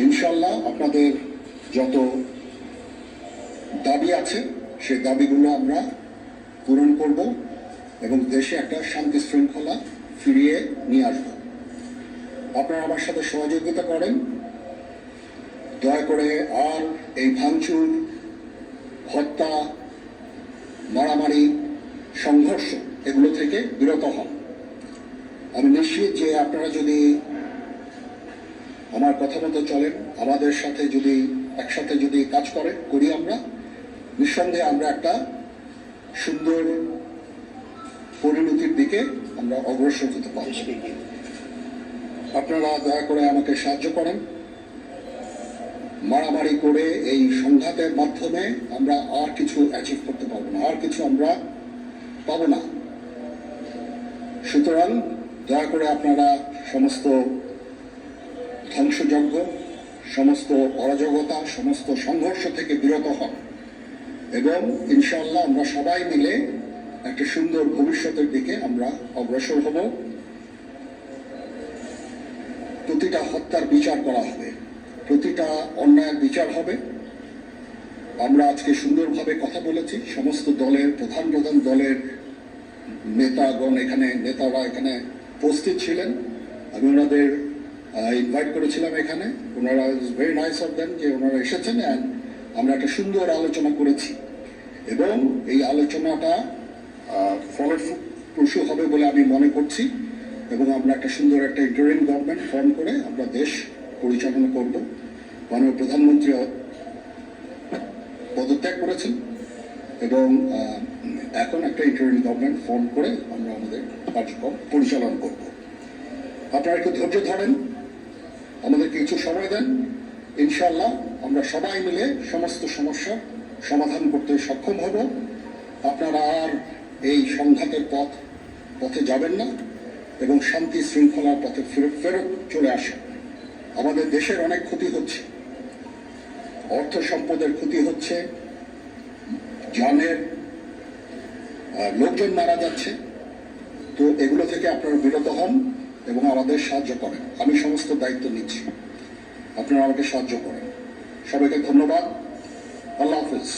ইনশাল্লাহ আপনাদের যত দাবি আছে সেই দাবিগুলো আমরা পূরণ করব এবং দেশে একটা শান্তি শৃঙ্খলা ফিরিয়ে নিয়ে আসব। আপনারা আমার সাথে সহযোগিতা করেন, দয়া করে আর এই ভাঙচুর, হত্যা, মারামারি, সংঘর্ষ এগুলো থেকে বিরত হন। আমি নিশ্চিত যে আপনারা যদি আমার কথা মতো চলেন, আমাদের সাথে যদি একসাথে যদি কাজ করি আমরা, নিঃসন্দেহে আমরা একটা সুন্দর পরিণতির দিকে আমরা অগ্রসর হতে পারব। আপনারা দয়া করে আমাকে সাহায্য করেন। মারামারি করে এই সংঘাতের মাধ্যমে আমরা আর কিছু অ্যাচিভ করতে পারবো না, আর কিছু আমরা পাবো না। সুতরাং দয়া করে আপনারা সমস্ত ধ্বংসযজ্ঞ, সমস্ত অরাজকতা, সমস্ত সংঘর্ষ থেকে বিরত হন এবং ইনশাআল্লাহ আমরা সবাই মিলে একটা সুন্দর ভবিষ্যতের দিকে আমরা অগ্রসর হব। প্রতিটা হত্যার বিচার করা হবে, প্রতিটা অন্যায়ের বিচার হবে। আমরা আজকে সুন্দরভাবে কথা বলেছি, সমস্ত দলের প্রধান দলের নেতারা এখানে উপস্থিত ছিলেন। আমি ওনাদের ইনভাইট করেছিলাম এখানে। ওনারা ভেরি নাইস অফ দেম যে ওনারা এসেছেন অ্যান্ড আমরা একটা সুন্দর আলোচনা করেছি এবং এই আলোচনাটা ফলপ্রসূ হবে বলে আমি মনে করছি এবং আমরা একটা সুন্দর একটা ইন্টারিম গভর্নমেন্ট ফর্ম করে আমরা দেশ পরিচালনা করব। মাননীয় প্রধানমন্ত্রী পদত্যাগ করেছেন এবং এখন একটা ইন্টারিম গভর্নমেন্ট ফর্ম করে আমরা আমাদের কার্যক্রম পরিচালনা করব। আপনারা একটু ধৈর্য ধরেন, আমাদেরকে কিছু সময় দেন। ইনশাআল্লাহ আমরা সবাই মিলে সমস্ত সমস্যার সমাধান করতে সক্ষম হব। আপনারা আর এই সংঘাতের পথে যাবেন না এবং শান্তি শৃঙ্খলার পথে ফেরত চলে আসেন। আমাদের দেশের অনেক ক্ষতি হচ্ছে, অর্থ সম্পদের ক্ষতি হচ্ছে, জানের লোকজন মারা যাচ্ছে। তো এগুলো থেকে আপনারা বিরত হন এবং আমাদের সাহায্য করেন। আমি সমস্ত দায়িত্ব নিচ্ছি, আপনারা আমাকে সাহায্য করেন। সবাইকে ধন্যবাদ। আল্লাহ হাফেজ।